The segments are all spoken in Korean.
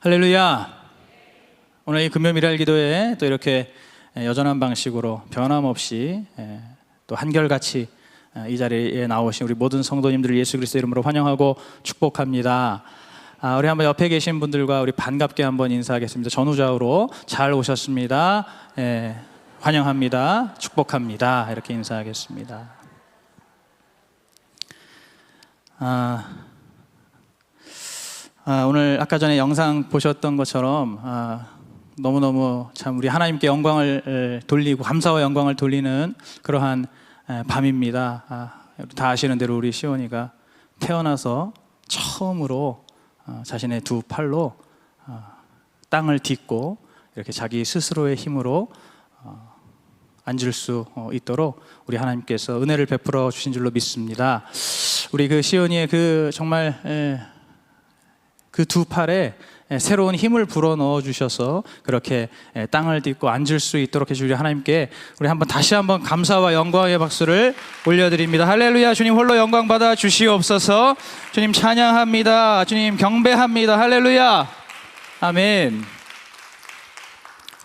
할렐루야. 오늘 이 금요 미랄 기도에 또 이렇게 여전한 방식으로 변함없이 또 한결같이 이 자리에 나오신 우리 모든 성도님들을 예수 그리스도 이름으로 환영하고 축복합니다. 우리 한번 옆에 계신 분들과 우리 반갑게 한번 인사하겠습니다. 전후좌우로 잘 오셨습니다. 환영합니다. 축복합니다. 이렇게 인사하겠습니다. 오늘 아까 전에 영상 보셨던 것처럼 너무너무 참 우리 하나님께 영광을 돌리고 감사와 영광을 돌리는 그러한 밤입니다. 다 아시는 대로 우리 시온이가 태어나서 처음으로 자신의 두 팔로 땅을 딛고 이렇게 자기 스스로의 힘으로 앉을 수 있도록 우리 하나님께서 은혜를 베풀어 주신 줄로 믿습니다. 우리 그 시온이의 그 정말 그 두 팔에 새로운 힘을 불어 넣어 주셔서 그렇게 땅을 딛고 앉을 수 있도록 해주리 하나님께 우리 다시 한번 감사와 영광의 박수를 올려드립니다. 할렐루야. 주님 홀로 영광 받아 주시옵소서. 주님 찬양합니다. 주님 경배합니다. 할렐루야. 아멘.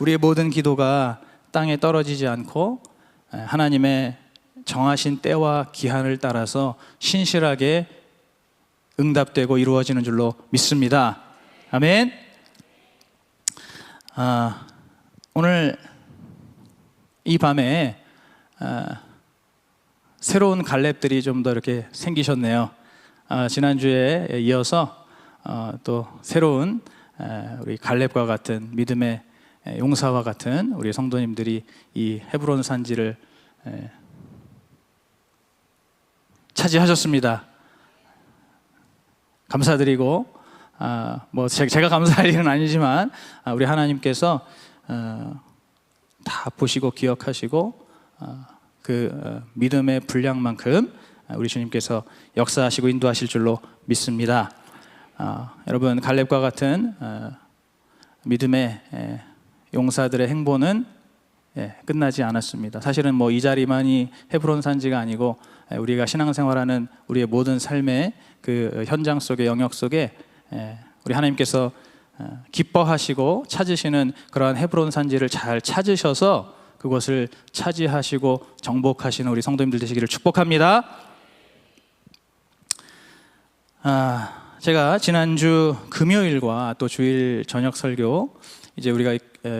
우리의 모든 기도가 땅에 떨어지지 않고 하나님의 정하신 때와 기한을 따라서 신실하게 응답되고 이루어지는 줄로 믿습니다. 아멘. 오늘 이 밤에 새로운 갈렙들이 좀 더 이렇게 생기셨네요. 지난주에 이어서 또 새로운 우리 갈렙과 같은 믿음의 용사와 같은 우리 성도님들이 이 헤브론 산지를 차지하셨습니다. 감사드리고 제가 감사할 일은 아니지만 우리 하나님께서 다 보시고 기억하시고 그 믿음의 분량만큼 우리 주님께서 역사하시고 인도하실 줄로 믿습니다. 여러분 갈렙과 같은 믿음의 용사들의 행보는 끝나지 않았습니다. 사실은 이 자리만이 헤브론 산지가 아니고 우리가 신앙생활하는 우리의 모든 삶의 그 현장 속의 영역 속에 우리 하나님께서 기뻐하시고 찾으시는 그러한 헤브론 산지를 잘 찾으셔서 그것을 차지하시고 정복하시는 우리 성도님들 되시기를 축복합니다. 제가 지난주 금요일과 또 주일 저녁 설교 이제 우리가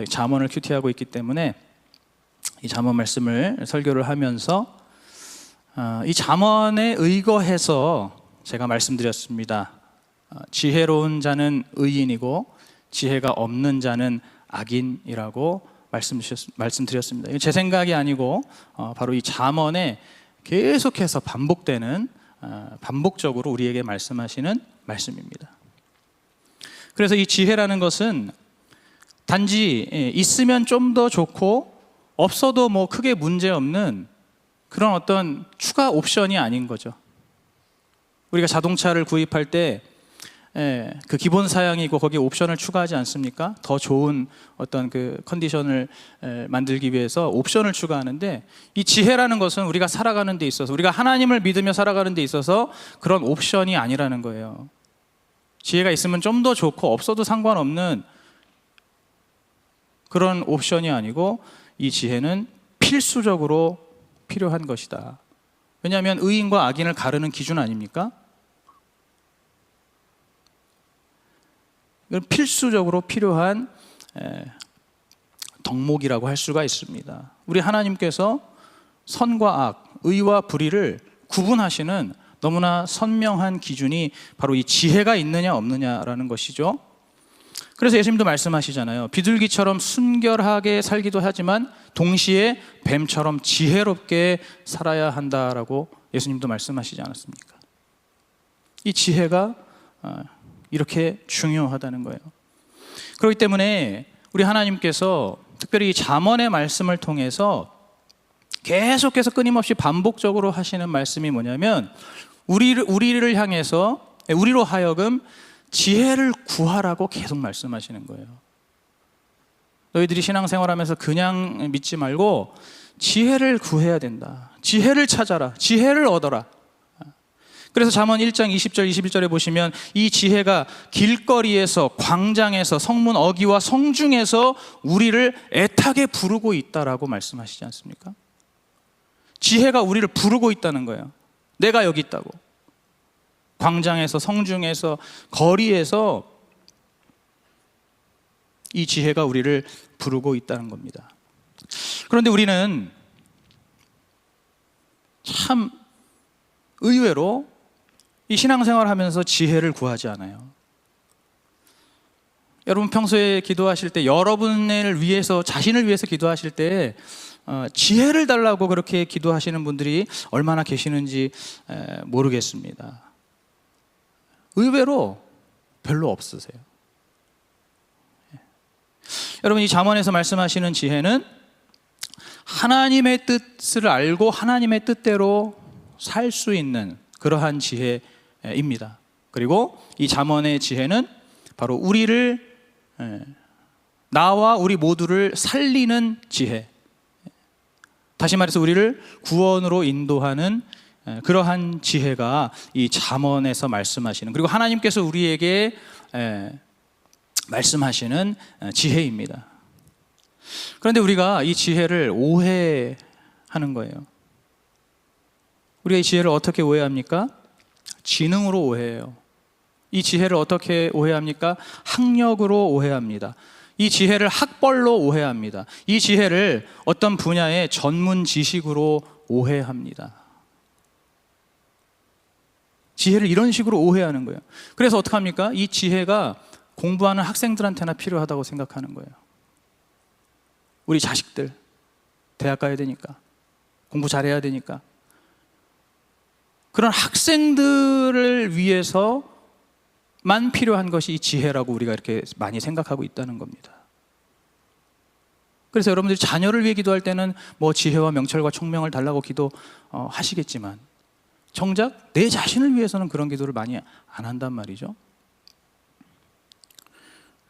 잠언을 큐티하고 있기 때문에 이 잠언 말씀을 설교를 하면서 이 잠언에 의거해서 제가 말씀드렸습니다. 지혜로운 자는 의인이고 지혜가 없는 자는 악인이라고 말씀드렸습니다. 제 생각이 아니고 바로 이 잠언에 계속해서 반복되는 반복적으로 우리에게 말씀하시는 말씀입니다. 그래서 이 지혜라는 것은 단지 있으면 좀 더 좋고 없어도 크게 문제없는 그런 어떤 추가 옵션이 아닌 거죠. 우리가 자동차를 구입할 때 그 기본 사양이고 거기에 옵션을 추가하지 않습니까? 더 좋은 어떤 그 컨디션을 만들기 위해서 옵션을 추가하는데 이 지혜라는 것은 우리가 살아가는 데 있어서 우리가 하나님을 믿으며 살아가는 데 있어서 그런 옵션이 아니라는 거예요. 지혜가 있으면 좀 더 좋고 없어도 상관없는 그런 옵션이 아니고 이 지혜는 필수적으로 필요한 것이다. 왜냐하면 의인과 악인을 가르는 기준 아닙니까? 이건 필수적으로 필요한 덕목이라고 할 수가 있습니다. 우리 하나님께서 선과 악, 의와 불의를 구분하시는 너무나 선명한 기준이 바로 이 지혜가 있느냐 없느냐라는 것이죠. 그래서 예수님도 말씀하시잖아요. 비둘기처럼 순결하게 살기도 하지만 동시에 뱀처럼 지혜롭게 살아야 한다라고 예수님도 말씀하시지 않았습니까? 이 지혜가 이렇게 중요하다는 거예요. 그렇기 때문에 우리 하나님께서 특별히 이 잠언의 말씀을 통해서 계속해서 끊임없이 반복적으로 하시는 말씀이 뭐냐면 우리를 향해서 우리로 하여금 지혜를 구하라고 계속 말씀하시는 거예요. 너희들이 신앙생활하면서 그냥 믿지 말고 지혜를 구해야 된다. 지혜를 찾아라. 지혜를 얻어라. 그래서 잠언 1장 20절 21절에 보시면 이 지혜가 길거리에서, 광장에서, 성문 어귀와 성중에서 우리를 애타게 부르고 있다라고 말씀하시지 않습니까? 지혜가 우리를 부르고 있다는 거예요. 내가 여기 있다고. 광장에서, 성중에서, 거리에서 이 지혜가 우리를 부르고 있다는 겁니다. 그런데 우리는 참 의외로 이 신앙생활을 하면서 지혜를 구하지 않아요. 여러분 평소에 기도하실 때, 여러분을 위해서, 자신을 위해서 기도하실 때 지혜를 달라고 그렇게 기도하시는 분들이 얼마나 계시는지 모르겠습니다. 의외로 별로 없으세요. 여러분, 이 잠언에서 말씀하시는 지혜는 하나님의 뜻을 알고 하나님의 뜻대로 살 수 있는 그러한 지혜입니다. 그리고 이 잠언의 지혜는 바로 우리를, 나와 우리 모두를 살리는 지혜, 다시 말해서 우리를 구원으로 인도하는 그러한 지혜가 이 잠언에서 말씀하시는, 그리고 하나님께서 우리에게 말씀하시는 지혜입니다. 그런데 우리가 이 지혜를 오해하는 거예요. 우리가 이 지혜를 어떻게 오해합니까? 지능으로 오해해요. 이 지혜를 어떻게 오해합니까? 학력으로 오해합니다. 이 지혜를 학벌로 오해합니다. 이 지혜를 어떤 분야의 전문 지식으로 오해합니다. 지혜를 이런 식으로 오해하는 거예요. 그래서 어떡합니까? 이 지혜가 공부하는 학생들한테나 필요하다고 생각하는 거예요. 우리 자식들 대학 가야 되니까, 공부 잘해야 되니까, 그런 학생들을 위해서만 필요한 것이 이 지혜라고 우리가 이렇게 많이 생각하고 있다는 겁니다. 그래서 여러분들이 자녀를 위해 기도할 때는 뭐 지혜와 명철과 총명을 달라고 기도하시겠지만 정작 내 자신을 위해서는 그런 기도를 많이 안 한단 말이죠.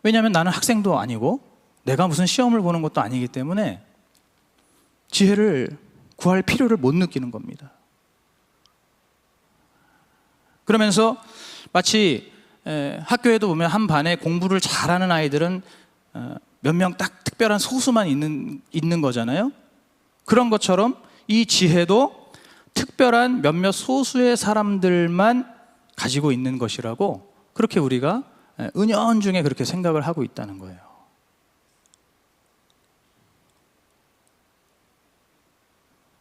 왜냐하면 나는 학생도 아니고 내가 무슨 시험을 보는 것도 아니기 때문에 지혜를 구할 필요를 못 느끼는 겁니다. 그러면서 마치 학교에도 보면 한 반에 공부를 잘하는 아이들은 몇 명 딱 특별한 소수만 있는 거잖아요. 그런 것처럼 이 지혜도 특별한 몇몇 소수의 사람들만 가지고 있는 것이라고, 그렇게 우리가 은연중에 그렇게 생각을 하고 있다는 거예요.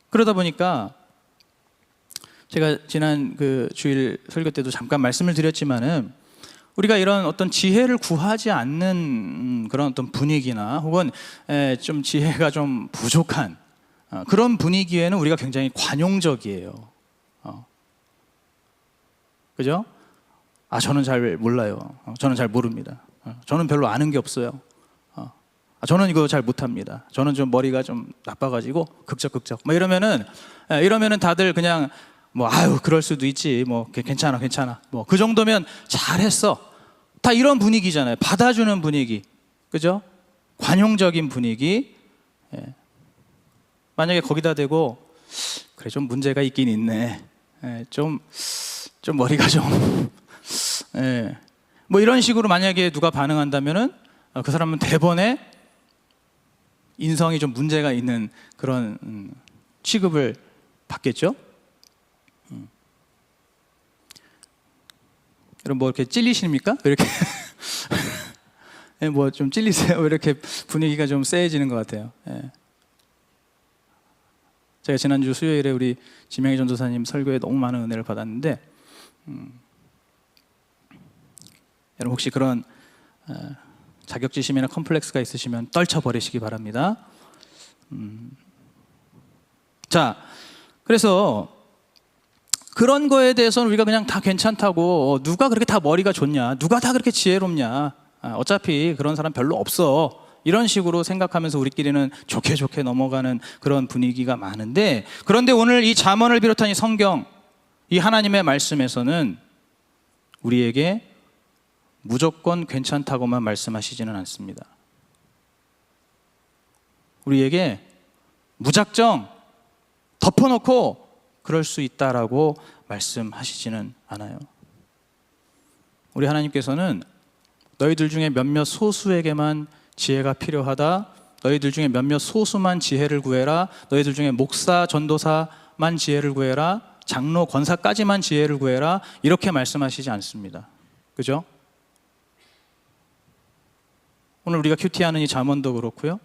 그러다 보니까 제가 지난 그 주일 설교 때도 잠깐 말씀을 드렸지만은, 우리가 이런 어떤 지혜를 구하지 않는 그런 어떤 분위기나 혹은 좀 지혜가 좀 부족한 그런 분위기에는 우리가 굉장히 관용적이에요. 그죠? 저는 잘 몰라요. 저는 잘 모릅니다. 저는 별로 아는 게 없어요. 저는 이거 잘 못합니다. 저는 좀 머리가 좀 나빠가지고 극적 뭐 이러면은 다들 그냥 뭐 그럴 수도 있지, 뭐 괜찮아 뭐 그 정도면 잘했어, 다 이런 분위기잖아요. 받아주는 분위기, 그죠? 관용적인 분위기. 만약에 거기다 대고 그래 좀 문제가 있긴 있네, 좀 머리가 좀 뭐 이런 식으로 만약에 누가 반응한다면은 그 사람은 대번에 인성이 좀 문제가 있는 그런 취급을 받겠죠. 여러분 뭐 이렇게 찔리십니까? 왜 이렇게 뭐 좀 찔리세요? 왜 이렇게 분위기가 좀 쎄해지는 것 같아요. 제가 지난주 수요일에 우리 지명희 전도사님 설교에 너무 많은 은혜를 받았는데, 여러분 혹시 그런 자격지심이나 컴플렉스가 있으시면 떨쳐버리시기 바랍니다. 자, 그래서 그런 거에 대해서는 우리가 그냥 다 괜찮다고, 누가 그렇게 다 머리가 좋냐, 누가 다 그렇게 지혜롭냐, 어차피 그런 사람 별로 없어, 이런 식으로 생각하면서 우리끼리는 좋게 넘어가는 그런 분위기가 많은데, 그런데 오늘 이 잠언을 비롯한 이 성경, 이 하나님의 말씀에서는 우리에게 무조건 괜찮다고만 말씀하시지는 않습니다. 우리에게 무작정 덮어놓고 그럴 수 있다라고 말씀하시지는 않아요. 우리 하나님께서는 너희들 중에 몇몇 소수에게만 지혜가 필요하다, 너희들 중에 몇몇 소수만 지혜를 구해라, 너희들 중에 목사, 전도사만 지혜를 구해라, 장로, 권사까지만 지혜를 구해라, 이렇게 말씀하시지 않습니다. 그죠? 오늘 우리가 큐티하는 이 잠언도 그렇고요.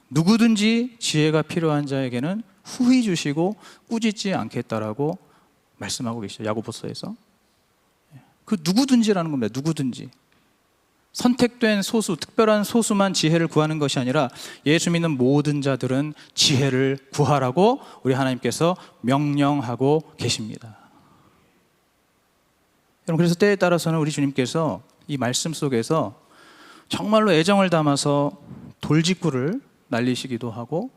누구든지 지혜가 필요한 자에게는 후히 주시고 꾸짖지 않겠다라고 말씀하고 계시죠. 야고보서에서. 그 누구든지라는 겁니다. 누구든지. 선택된 소수, 특별한 소수만 지혜를 구하는 것이 아니라 예수 믿는 모든 자들은 지혜를 구하라고 우리 하나님께서 명령하고 계십니다. 여러분, 그래서 때에 따라서는 우리 주님께서 이 말씀 속에서 정말로 애정을 담아서 돌직구를 날리시기도 하고,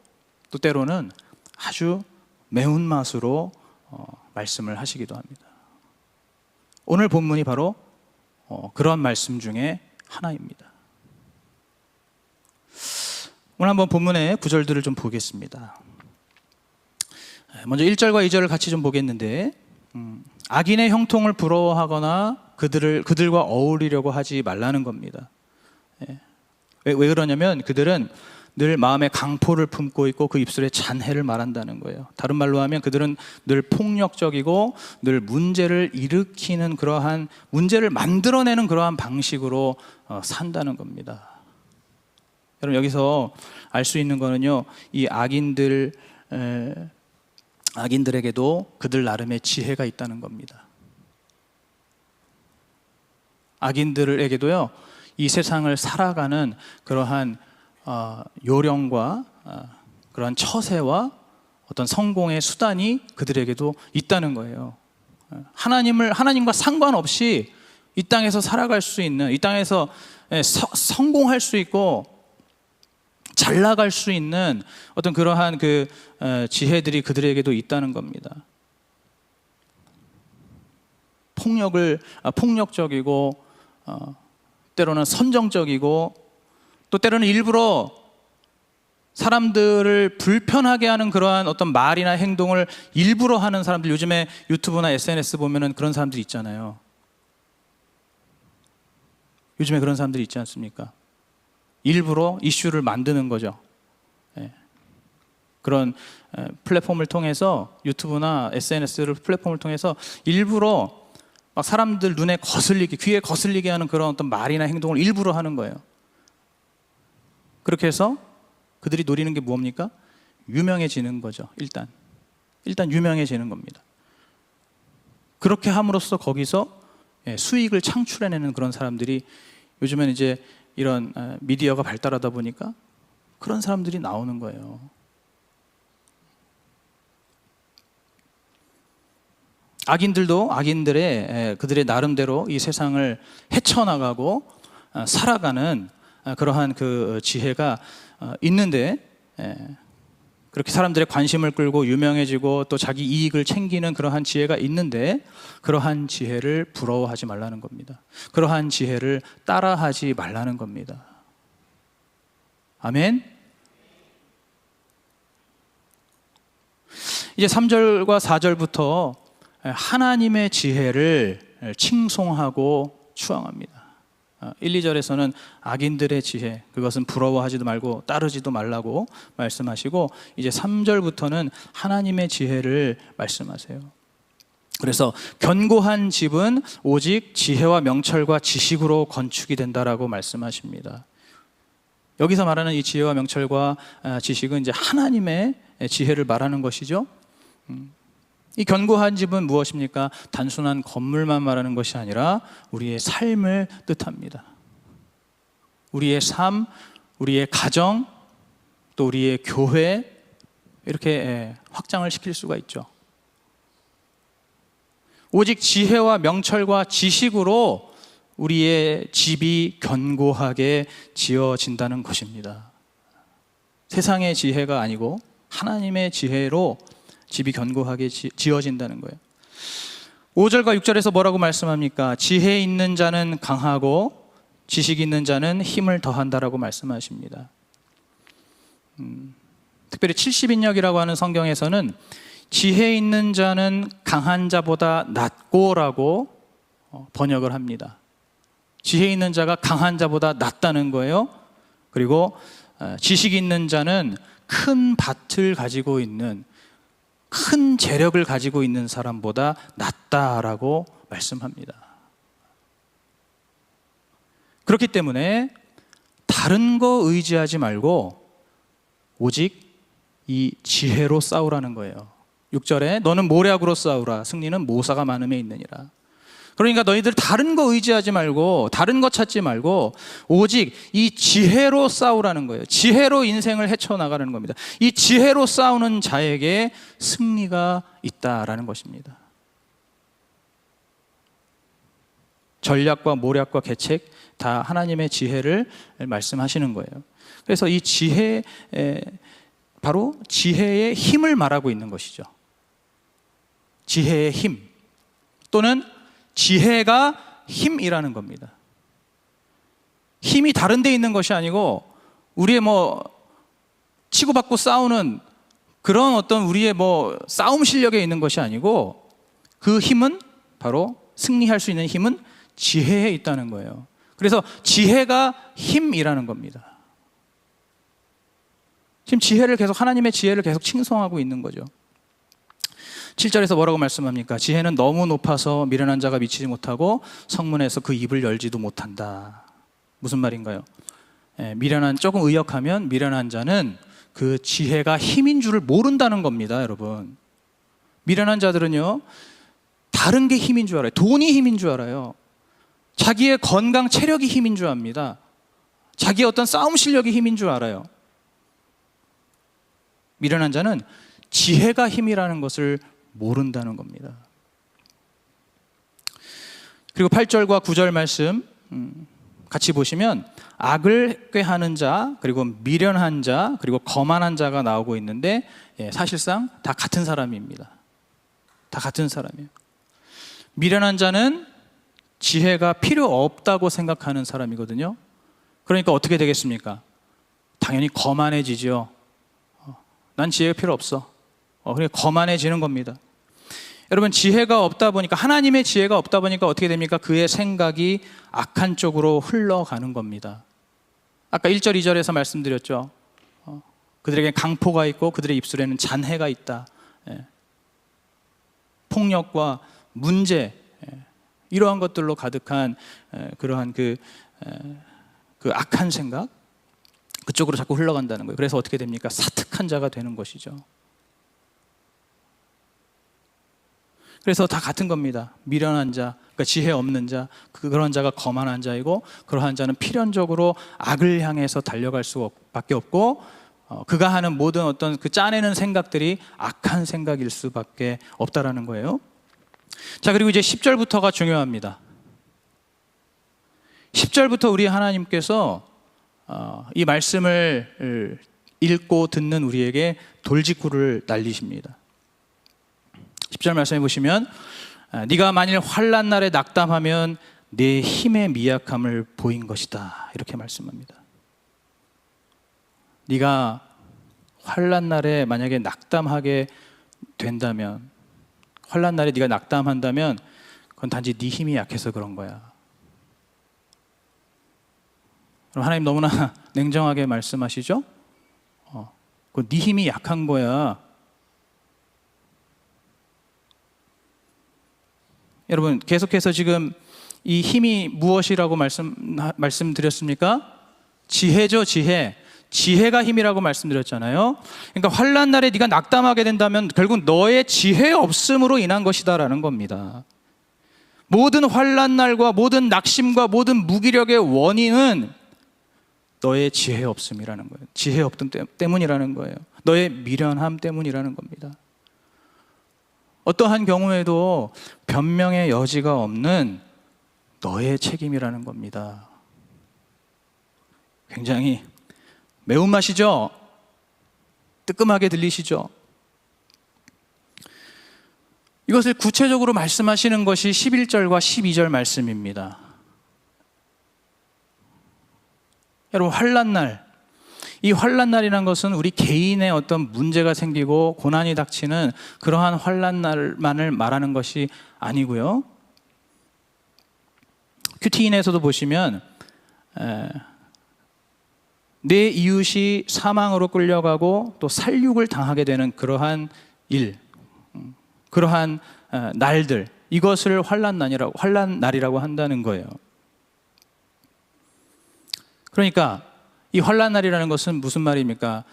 또 때로는 아주 매운맛으로 말씀을 하시기도 합니다. 오늘 본문이 바로 그런 말씀 중에 하나입니다. 오늘 한번 본문의 구절들을 좀 보겠습니다. 먼저 1절과 2절을 같이 좀 보겠는데, 악인의 형통을 부러워하거나 그들과 어울리려고 하지 말라는 겁니다. 왜 그러냐면 그들은 늘 마음에 강포를 품고 있고 그 입술에 잔해를 말한다는 거예요. 다른 말로 하면 그들은 늘 폭력적이고 늘 문제를 일으키는, 그러한 문제를 만들어내는 그러한 방식으로 산다는 겁니다. 여러분, 여기서 알 수 있는 거는요, 이 악인들에게도 그들 나름의 지혜가 있다는 겁니다. 악인들에게도요, 이 세상을 살아가는 그러한 요령과 그러한 처세와 어떤 성공의 수단이 그들에게도 있다는 거예요. 하나님과 상관없이 이 땅에서 살아갈 수 있는, 이 땅에서 성공할 수 있고 잘 나갈 수 있는 어떤 그러한 그 지혜들이 그들에게도 있다는 겁니다. 폭력적이고 때로는 선정적이고, 또 때로는 일부러 사람들을 불편하게 하는 그러한 어떤 말이나 행동을 일부러 하는 사람들, 요즘에 유튜브나 SNS 보면은 그런 사람들이 있잖아요. 요즘에 그런 사람들이 있지 않습니까? 일부러 이슈를 만드는 거죠. 그런 플랫폼을 통해서, 유튜브나 SNS를 플랫폼을 통해서 일부러 막 사람들 눈에 거슬리게, 귀에 거슬리게 하는 그런 어떤 말이나 행동을 일부러 하는 거예요. 그렇게 해서 그들이 노리는 게 뭡니까? 유명해지는 거죠. 일단 유명해지는 겁니다. 그렇게 함으로써 거기서 수익을 창출해내는 그런 사람들이, 요즘엔 이제 이런 미디어가 발달하다 보니까 그런 사람들이 나오는 거예요. 악인들도 그들의 나름대로 이 세상을 헤쳐나가고 살아가는 그러한 그 지혜가 있는데, 그렇게 사람들의 관심을 끌고 유명해지고 또 자기 이익을 챙기는 그러한 지혜가 있는데, 그러한 지혜를 부러워하지 말라는 겁니다. 그러한 지혜를 따라하지 말라는 겁니다. 아멘. 이제 3절과 4절부터 하나님의 지혜를 칭송하고 추앙합니다. 1, 2절에서는 악인들의 지혜, 그것은 부러워하지도 말고 따르지도 말라고 말씀하시고, 이제 3절부터는 하나님의 지혜를 말씀하세요. 그래서 견고한 집은 오직 지혜와 명철과 지식으로 건축이 된다라고 말씀하십니다. 여기서 말하는 이 지혜와 명철과 지식은 이제 하나님의 지혜를 말하는 것이죠. 이 견고한 집은 무엇입니까? 단순한 건물만 말하는 것이 아니라 우리의 삶을 뜻합니다. 우리의 삶, 우리의 가정, 또 우리의 교회, 이렇게 확장을 시킬 수가 있죠. 오직 지혜와 명철과 지식으로 우리의 집이 견고하게 지어진다는 것입니다. 세상의 지혜가 아니고 하나님의 지혜로 집이 견고하게 지어진다는 거예요. 5절과 6절에서 뭐라고 말씀합니까? 지혜 있는 자는 강하고 지식 있는 자는 힘을 더한다라고 말씀하십니다. 특별히 70인역이라고 하는 성경에서는 지혜 있는 자는 강한 자보다 낫고라고 번역을 합니다. 지혜 있는 자가 강한 자보다 낫다는 거예요. 그리고 지식 있는 자는 큰 밭을 가지고 있는, 큰 재력을 가지고 있는 사람보다 낫다라고 말씀합니다. 그렇기 때문에 다른 거 의지하지 말고 오직 이 지혜로 싸우라는 거예요. 6절에 너는 모략으로 싸우라. 승리는 모사가 많음에 있느니라. 그러니까 너희들 다른 거 의지하지 말고, 다른 거 찾지 말고 오직 이 지혜로 싸우라는 거예요. 지혜로 인생을 헤쳐나가는 겁니다. 이 지혜로 싸우는 자에게 승리가 있다라는 것입니다. 전략과 모략과 계책 다 하나님의 지혜를 말씀하시는 거예요. 그래서 이 지혜, 바로 지혜의 힘을 말하고 있는 것이죠. 지혜의 힘 또는 지혜가 힘이라는 겁니다. 힘이 다른 데 있는 것이 아니고 우리의 치고받고 싸우는 그런 어떤 우리의 싸움 실력에 있는 것이 아니고 그 힘은 바로 승리할 수 있는 힘은 지혜에 있다는 거예요. 그래서 지혜가 힘이라는 겁니다. 지금 하나님의 지혜를 계속 칭송하고 있는 거죠. 7절에서 뭐라고 말씀합니까? 지혜는 너무 높아서 미련한 자가 미치지 못하고 성문에서 그 입을 열지도 못한다. 무슨 말인가요? 조금 의역하면 미련한 자는 그 지혜가 힘인 줄을 모른다는 겁니다, 여러분. 미련한 자들은요, 다른 게 힘인 줄 알아요. 돈이 힘인 줄 알아요. 자기의 건강, 체력이 힘인 줄 압니다. 자기의 어떤 싸움 실력이 힘인 줄 알아요. 미련한 자는 지혜가 힘이라는 것을 모른다는 겁니다. 그리고 8절과 9절 말씀 같이 보시면 악을 꾀하는 자, 그리고 미련한 자, 그리고 거만한 자가 나오고 있는데 사실상 다 같은 사람입니다. 다 같은 사람이에요. 미련한 자는 지혜가 필요 없다고 생각하는 사람이거든요. 그러니까 어떻게 되겠습니까? 당연히 거만해지죠. 난 지혜가 필요 없어. 그러니까 거만해지는 겁니다. 여러분, 지혜가 없다 보니까, 하나님의 지혜가 없다 보니까 어떻게 됩니까? 그의 생각이 악한 쪽으로 흘러가는 겁니다. 아까 1절, 2절에서 말씀드렸죠. 그들에게 강포가 있고 그들의 입술에는 잔해가 있다. 폭력과 문제, 이러한 것들로 가득한 그러한 그 악한 생각, 그쪽으로 자꾸 흘러간다는 거예요. 그래서 어떻게 됩니까? 사특한 자가 되는 것이죠. 그래서 다 같은 겁니다. 미련한 자, 그러니까 지혜 없는 자, 그런 자가 거만한 자이고, 그러한 자는 필연적으로 악을 향해서 달려갈 수밖에 없고, 그가 하는 모든 어떤 그 짜내는 생각들이 악한 생각일 수밖에 없다라는 거예요. 자, 그리고 이제 10절부터가 중요합니다. 10절부터 우리 하나님께서 이 말씀을 읽고 듣는 우리에게 돌직구를 날리십니다. 10절 말씀해 보시면, 네가 만일 환난 날에 낙담하면 네 힘의 미약함을 보인 것이다, 이렇게 말씀합니다. 네가 환난 날에 만약에 낙담하게 된다면, 환난 날에 네가 낙담한다면 그건 단지 네 힘이 약해서 그런 거야. 그럼 하나님 너무나 냉정하게 말씀하시죠? 그건 네 힘이 약한 거야. 여러분, 계속해서 지금 이 힘이 무엇이라고 말씀드렸습니까? 지혜죠, 지혜. 지혜가 힘이라고 말씀드렸잖아요. 그러니까 환난 날에 네가 낙담하게 된다면 결국 너의 지혜 없음으로 인한 것이다라는 겁니다. 모든 환난 날과 모든 낙심과 모든 무기력의 원인은 너의 지혜 없음이라는 거예요. 지혜 없음 때문이라는 거예요. 너의 미련함 때문이라는 겁니다. 어떠한 경우에도 변명의 여지가 없는 너의 책임이라는 겁니다. 굉장히 매운맛이죠? 뜨끔하게 들리시죠? 이것을 구체적으로 말씀하시는 것이 11절과 12절 말씀입니다. 여러분, 환난 날, 이 환난 날이라는 것은 우리 개인의 어떤 문제가 생기고 고난이 닥치는 그러한 환난 날만을 말하는 것이 아니고요. 큐티인에서도 보시면 내 이웃이 사망으로 끌려가고 또 살육을 당하게 되는 그러한 일, 그러한 날들, 이것을 환난 날이라고 한다는 거예요. 그러니까 이 환난 날이라는 것은 무슨 말입니까?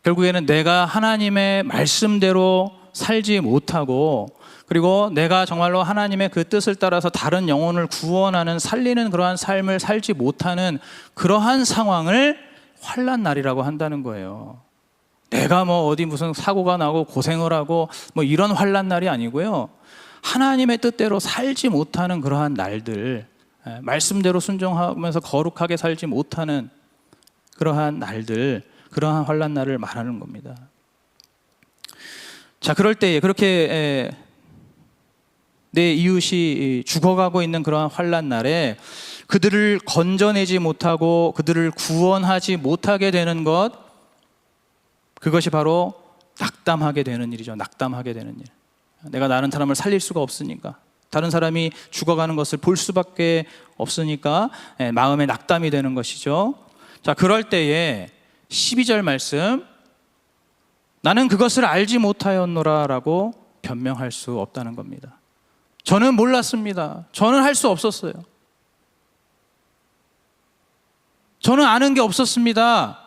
결국에는 내가 하나님의 말씀대로 살지 못하고, 그리고 내가 정말로 하나님의 그 뜻을 따라서 다른 영혼을 구원하는, 살리는 그러한 삶을 살지 못하는 그러한 상황을 환난 날이라고 한다는 거예요. 내가 뭐 어디 무슨 사고가 나고 고생을 하고 뭐 이런 환난 날이 아니고요. 하나님의 뜻대로 살지 못하는 그러한 날들, 말씀대로 순종하면서 거룩하게 살지 못하는 그러한 날들, 그러한 환난 날을 말하는 겁니다. 자, 그럴 때에 그렇게 내 이웃이 죽어가고 있는 그러한 환난 날에 그들을 건져내지 못하고 그들을 구원하지 못하게 되는 것, 그것이 바로 낙담하게 되는 일이죠. 낙담하게 되는 일. 내가 다른 사람을 살릴 수가 없으니까, 다른 사람이 죽어가는 것을 볼 수밖에 없으니까 마음에 낙담이 되는 것이죠. 자, 그럴 때에 12절 말씀, 나는 그것을 알지 못하였노라 라고 변명할 수 없다는 겁니다. 저는 몰랐습니다. 저는 할 수 없었어요. 저는 아는 게 없었습니다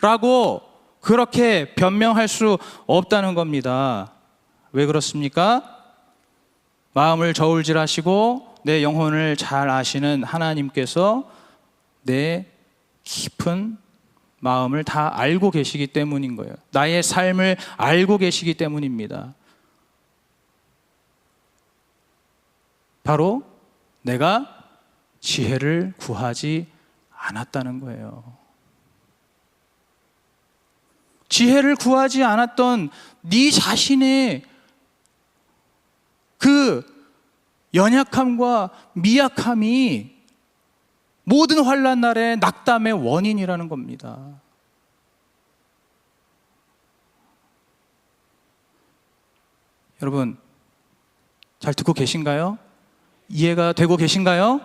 라고 그렇게 변명할 수 없다는 겁니다. 왜 그렇습니까? 마음을 저울질하시고 내 영혼을 잘 아시는 하나님께서 내 깊은 마음을 다 알고 계시기 때문인 거예요. 나의 삶을 알고 계시기 때문입니다. 바로 내가 지혜를 구하지 않았다는 거예요. 지혜를 구하지 않았던 네 자신의 그 연약함과 미약함이 모든 환난 날의 낙담의 원인이라는 겁니다. 여러분, 잘 듣고 계신가요? 이해가 되고 계신가요?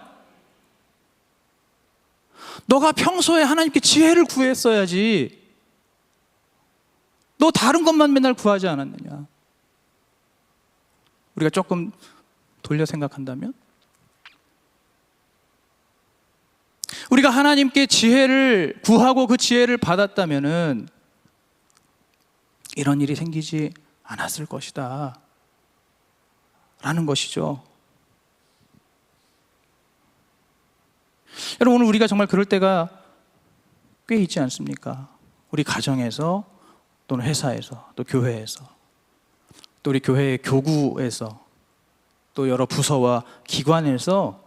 너가 평소에 하나님께 지혜를 구했어야지. 너 다른 것만 맨날 구하지 않았느냐? 우리가 조금 돌려 생각한다면, 우리가 하나님께 지혜를 구하고 그 지혜를 받았다면은 이런 일이 생기지 않았을 것이다 라는 것이죠. 여러분, 오늘 우리가 정말 그럴 때가 꽤 있지 않습니까? 우리 가정에서, 또는 회사에서, 또 교회에서, 또 우리 교회의 교구에서, 또 여러 부서와 기관에서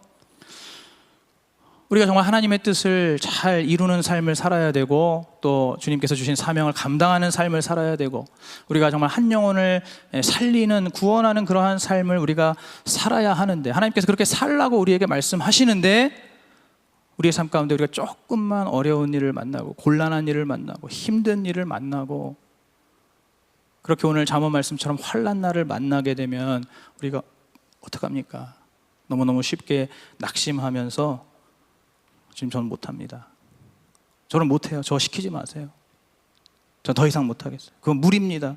우리가 정말 하나님의 뜻을 잘 이루는 삶을 살아야 되고, 또 주님께서 주신 사명을 감당하는 삶을 살아야 되고, 우리가 정말 한 영혼을 살리는, 구원하는 그러한 삶을 우리가 살아야 하는데, 하나님께서 그렇게 살라고 우리에게 말씀하시는데, 우리의 삶 가운데 우리가 조금만 어려운 일을 만나고, 곤란한 일을 만나고, 힘든 일을 만나고, 그렇게 오늘 잠언 말씀처럼 환난 날을 만나게 되면 우리가 어떡합니까? 너무너무 쉽게 낙심하면서 지금 저는 못합니다. 저는 못해요. 저 시키지 마세요. 전 더 이상 못하겠어요. 그건 무리입니다.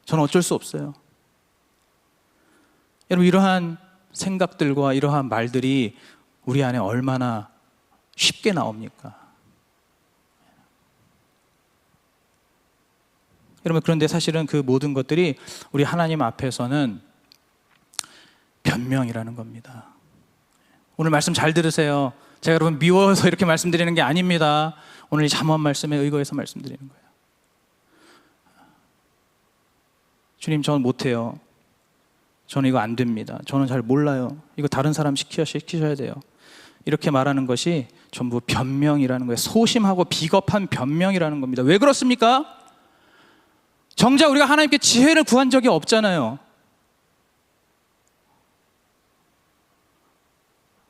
저는 어쩔 수 없어요. 여러분, 이러한 생각들과 이러한 말들이 우리 안에 얼마나 쉽게 나옵니까? 여러분, 그런데 사실은 그 모든 것들이 우리 하나님 앞에서는 변명이라는 겁니다. 오늘 말씀 잘 들으세요. 제가 여러분 미워서 이렇게 말씀드리는 게 아닙니다. 오늘 이 잠언 말씀에 의거해서 말씀드리는 거예요. 주님, 저는 못해요. 저는 이거 안 됩니다. 저는 잘 몰라요. 이거 다른 사람 시키셔야 돼요. 이렇게 말하는 것이 전부 변명이라는 거예요. 소심하고 비겁한 변명이라는 겁니다. 왜 그렇습니까? 정작 우리가 하나님께 지혜를 구한 적이 없잖아요.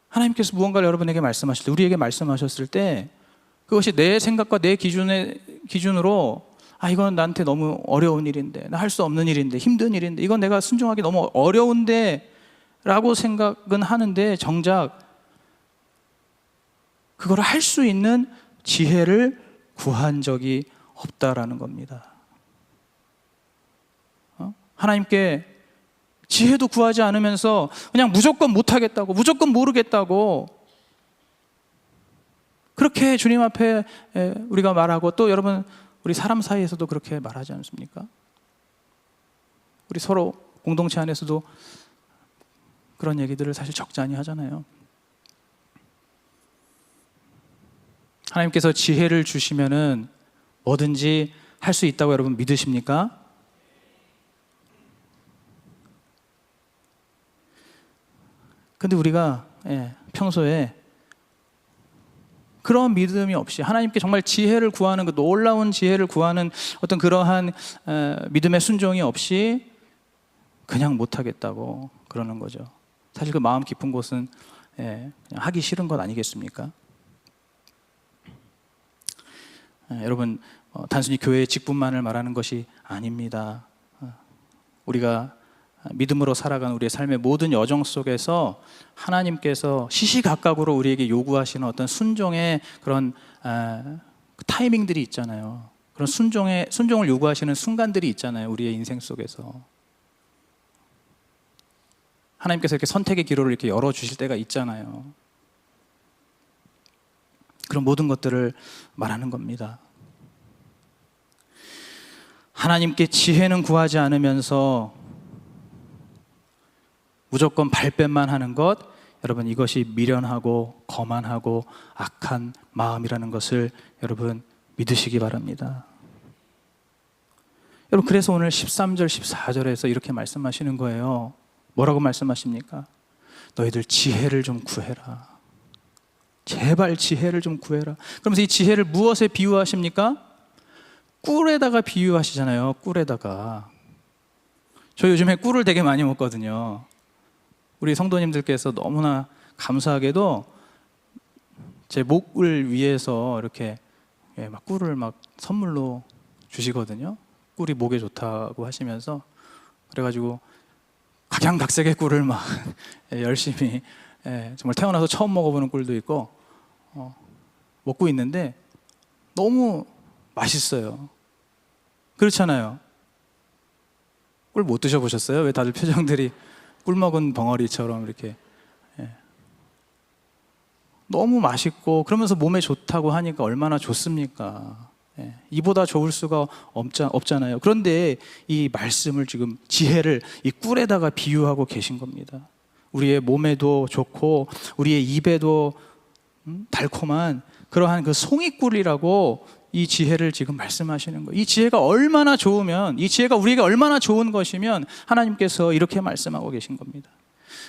하나님께서 무언가를 여러분에게 말씀하실 때, 우리에게 말씀하셨을 때 그것이 내 생각과 내 기준으로 이건 나한테 너무 어려운 일인데, 나 할 수 없는 일인데, 힘든 일인데, 이건 내가 순종하기 너무 어려운데 라고 생각은 하는데, 정작 그걸 할 수 있는 지혜를 구한 적이 없다라는 겁니다. 하나님께 지혜도 구하지 않으면서 그냥 무조건 못하겠다고, 무조건 모르겠다고, 그렇게 주님 앞에 우리가 말하고, 또 여러분 우리 사람 사이에서도 그렇게 말하지 않습니까? 우리 서로 공동체 안에서도 그런 얘기들을 사실 적잖이 하잖아요. 하나님께서 지혜를 주시면은 뭐든지 할 수 있다고 여러분 믿으십니까? 근데 우리가 평소에 그런 믿음이 없이 하나님께 정말 지혜를 구하는, 그 놀라운 지혜를 구하는 어떤 그러한 믿음의 순종이 없이 그냥 못하겠다고 그러는 거죠. 사실 그 마음 깊은 곳은 그냥 하기 싫은 것 아니겠습니까? 여러분, 단순히 교회의 직분만을 말하는 것이 아닙니다. 우리가 믿음으로 살아가는 우리의 삶의 모든 여정 속에서 하나님께서 시시각각으로 우리에게 요구하시는 어떤 순종의 그런 타이밍들이 있잖아요. 그런 순종을 요구하시는 순간들이 있잖아요. 우리의 인생 속에서 하나님께서 이렇게 선택의 기로를 이렇게 열어주실 때가 있잖아요. 그런 모든 것들을 말하는 겁니다. 하나님께 지혜는 구하지 않으면서 무조건 발뺌만 하는 것, 여러분 이것이 미련하고 거만하고 악한 마음이라는 것을 여러분 믿으시기 바랍니다. 여러분, 그래서 오늘 13절 14절에서 이렇게 말씀하시는 거예요. 뭐라고 말씀하십니까? 너희들 지혜를 좀 구해라. 제발 지혜를 좀 구해라. 그러면서 이 지혜를 무엇에 비유하십니까? 꿀에다가 비유하시잖아요. 꿀에다가. 저 요즘에 꿀을 되게 많이 먹거든요. 우리 성도님들께서 너무나 감사하게도 제 목을 위해서 이렇게 막 꿀을 막 선물로 주시거든요. 꿀이 목에 좋다고 하시면서. 그래가지고 각양각색의 꿀을 막 열심히, 정말 태어나서 처음 먹어보는 꿀도 있고 먹고 있는데 너무 맛있어요. 그렇잖아요. 꿀 못 드셔보셨어요? 왜 다들 표정들이 꿀 먹은 벙어리처럼 이렇게. 너무 맛있고 그러면서 몸에 좋다고 하니까 얼마나 좋습니까? 이보다 좋을 수가 없잖아요. 그런데 이 말씀을 지금 지혜를 이 꿀에다가 비유하고 계신 겁니다. 우리의 몸에도 좋고 우리의 입에도 달콤한 그러한 그 송이꿀이라고 이 지혜를 지금 말씀하시는 거예요. 이 지혜가 얼마나 좋으면, 이 지혜가 우리에게 얼마나 좋은 것이면 하나님께서 이렇게 말씀하고 계신 겁니다.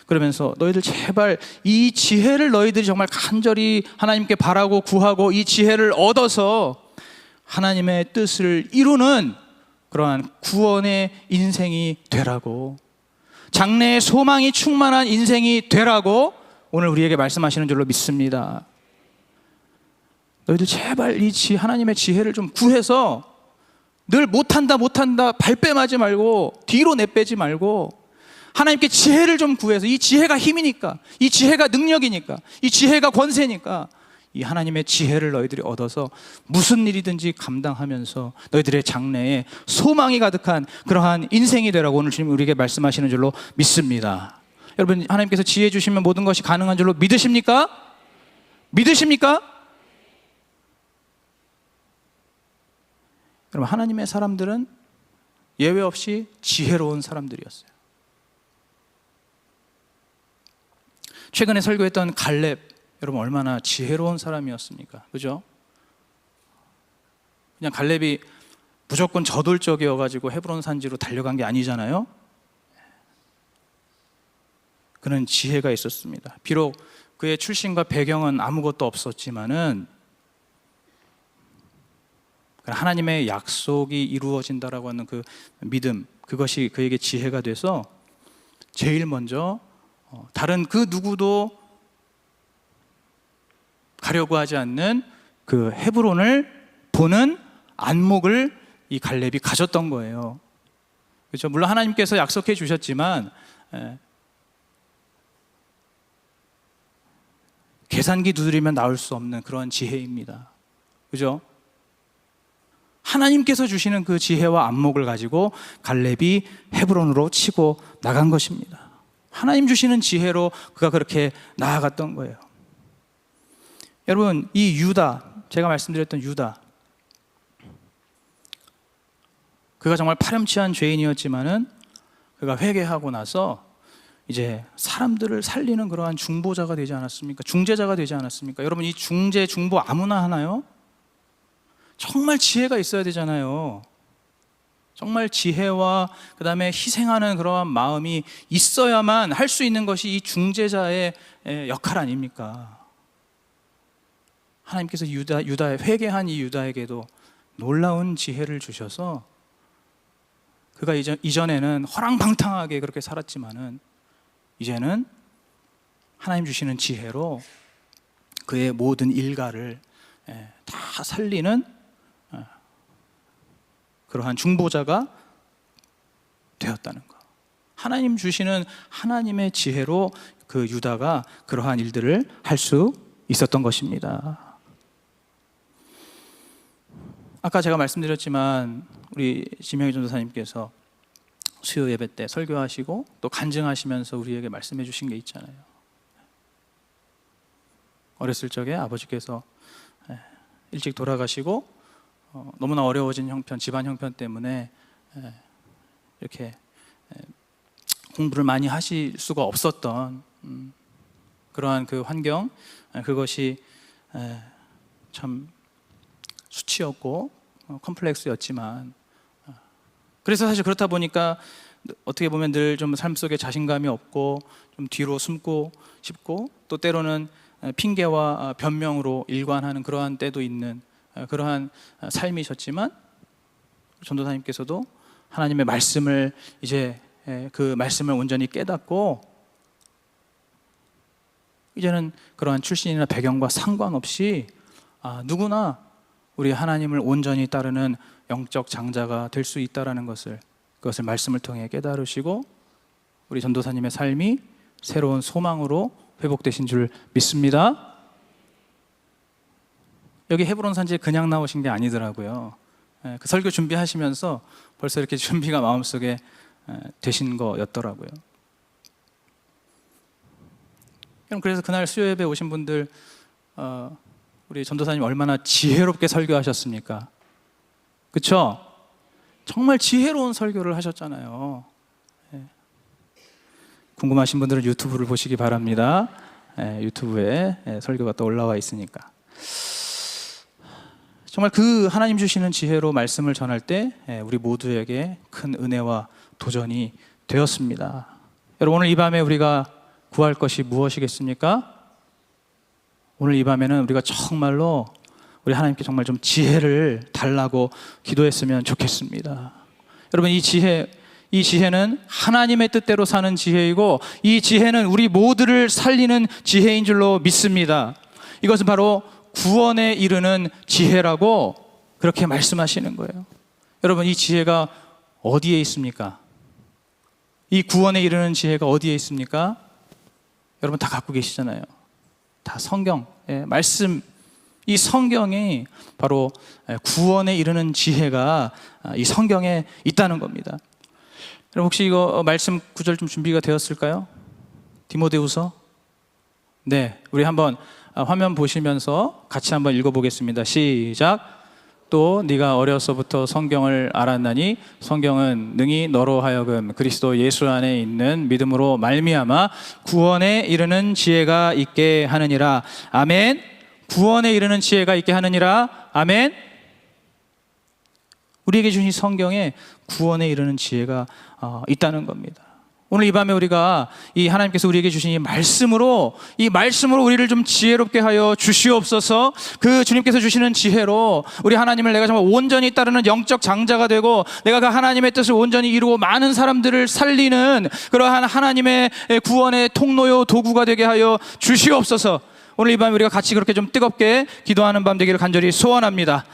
그러면서 너희들 제발 이 지혜를 너희들이 정말 간절히 하나님께 바라고 구하고 이 지혜를 얻어서 하나님의 뜻을 이루는 그러한 구원의 인생이 되라고, 장래의 소망이 충만한 인생이 되라고 오늘 우리에게 말씀하시는 줄로 믿습니다. 너희들 제발 이 하나님의 지혜를 좀 구해서 늘 못한다 발뺌하지 말고 뒤로 내빼지 말고 하나님께 지혜를 좀 구해서, 이 지혜가 힘이니까, 이 지혜가 능력이니까, 이 지혜가 권세니까 이 하나님의 지혜를 너희들이 얻어서 무슨 일이든지 감당하면서 너희들의 장래에 소망이 가득한 그러한 인생이 되라고 오늘 주님 우리에게 말씀하시는 줄로 믿습니다. 여러분, 하나님께서 지혜 주시면 모든 것이 가능한 줄로 믿으십니까? 믿으십니까? 여러분, 하나님의 사람들은 예외 없이 지혜로운 사람들이었어요. 최근에 설교했던 갈렙, 여러분 얼마나 지혜로운 사람이었습니까? 그죠? 그냥 갈렙이 무조건 저돌적이어가지고 헤브론 산지로 달려간 게 아니잖아요. 그는 지혜가 있었습니다. 비록 그의 출신과 배경은 아무것도 없었지만은 하나님의 약속이 이루어진다라고 하는 그 믿음, 그것이 그에게 지혜가 돼서 제일 먼저 다른 그 누구도 가려고 하지 않는 그 헤브론을 보는 안목을 이 갈렙이 가졌던 거예요. 그렇죠? 물론 하나님께서 약속해 주셨지만 계산기 두드리면 나올 수 없는 그런 지혜입니다. 그죠? 하나님께서 주시는 그 지혜와 안목을 가지고 갈렙이 헤브론으로 치고 나간 것입니다. 하나님 주시는 지혜로 그가 그렇게 나아갔던 거예요. 여러분, 이 유다, 제가 말씀드렸던 유다, 그가 정말 파렴치한 죄인이었지만은 그가 회개하고 나서 이제 사람들을 살리는 그러한 중보자가 되지 않았습니까? 중재자가 되지 않았습니까? 여러분, 이 중재, 중보 아무나 하나요? 정말 지혜가 있어야 되잖아요. 정말 지혜와 그 다음에 희생하는 그러한 마음이 있어야만 할 수 있는 것이 이 중재자의 역할 아닙니까? 하나님께서 유다의 회개한 이 유다에게도 놀라운 지혜를 주셔서 그가 이전에는 허랑방탕하게 그렇게 살았지만은 이제는 하나님 주시는 지혜로 그의 모든 일가를 다 살리는 그러한 중보자가 되었다는 것. 하나님 주시는 하나님의 지혜로 그 유다가 그러한 일들을 할 수 있었던 것입니다. 아까 제가 말씀드렸지만 우리 지명희 전도사님께서 수요 예배 때 설교하시고 또 간증하시면서 우리에게 말씀해 주신 게 있잖아요. 어렸을 적에 아버지께서 일찍 돌아가시고 너무나 어려워진 형편, 집안 형편 때문에 이렇게 공부를 많이 하실 수가 없었던 그러한 그 환경, 그것이 참 수치였고 컴플렉스였지만, 그래서 사실 그렇다 보니까 어떻게 보면 늘 좀 삶 속에 자신감이 없고 좀 뒤로 숨고 싶고 또 때로는 핑계와 변명으로 일관하는 그러한 때도 있는 그러한 삶이셨지만, 전도사님께서도 하나님의 말씀을 이제 그 말씀을 온전히 깨닫고 이제는 그러한 출신이나 배경과 상관없이 누구나 우리 하나님을 온전히 따르는 영적 장자가 될 수 있다라는 것을, 그것을 말씀을 통해 깨달으시고 우리 전도사님의 삶이 새로운 소망으로 회복되신 줄 믿습니다. 여기 헤브론 산지에 그냥 나오신 게 아니더라고요. 그 설교 준비하시면서 벌써 이렇게 준비가 마음속에 되신 거였더라고요. 그래서 그날 수요 예배 오신 분들, 우리 전도사님 얼마나 지혜롭게 설교하셨습니까? 그렇죠? 정말 지혜로운 설교를 하셨잖아요. 궁금하신 분들은 유튜브를 보시기 바랍니다. 유튜브에 설교가 또 올라와 있으니까. 정말 그 하나님 주시는 지혜로 말씀을 전할 때 우리 모두에게 큰 은혜와 도전이 되었습니다. 여러분, 오늘 이 밤에 우리가 구할 것이 무엇이겠습니까? 오늘 이 밤에는 우리가 정말로 우리 하나님께 정말 좀 지혜를 달라고 기도했으면 좋겠습니다. 여러분, 이 지혜는 하나님의 뜻대로 사는 지혜이고 이 지혜는 우리 모두를 살리는 지혜인 줄로 믿습니다. 이것은 바로 구원에 이르는 지혜라고 그렇게 말씀하시는 거예요. 여러분, 이 지혜가 어디에 있습니까? 이 구원에 이르는 지혜가 어디에 있습니까? 여러분 다 갖고 계시잖아요. 다 성경, 말씀, 이 성경이 바로 구원에 이르는 지혜가 이 성경에 있다는 겁니다. 여러분, 혹시 이거 말씀 구절 좀 준비가 되었을까요? 디모데후서? 네, 우리 한번 화면 보시면서 같이 한번 읽어보겠습니다. 시작. 또 네가 어려서부터 성경을 알았나니 성경은 능히 너로 하여금 그리스도 예수 안에 있는 믿음으로 말미암아 구원에 이르는 지혜가 있게 하느니라. 아멘. 구원에 이르는 지혜가 있게 하느니라. 아멘. 우리에게 주신 성경에 구원에 이르는 지혜가 있다는 겁니다. 오늘 이 밤에 우리가 이 하나님께서 우리에게 주신 이 말씀으로 우리를 좀 지혜롭게 하여 주시옵소서. 그 주님께서 주시는 지혜로 우리 하나님을 내가 정말 온전히 따르는 영적 장자가 되고 내가 그 하나님의 뜻을 온전히 이루고 많은 사람들을 살리는 그러한 하나님의 구원의 통로요 도구가 되게 하여 주시옵소서. 오늘 이 밤 우리가 같이 그렇게 좀 뜨겁게 기도하는 밤 되기를 간절히 소원합니다.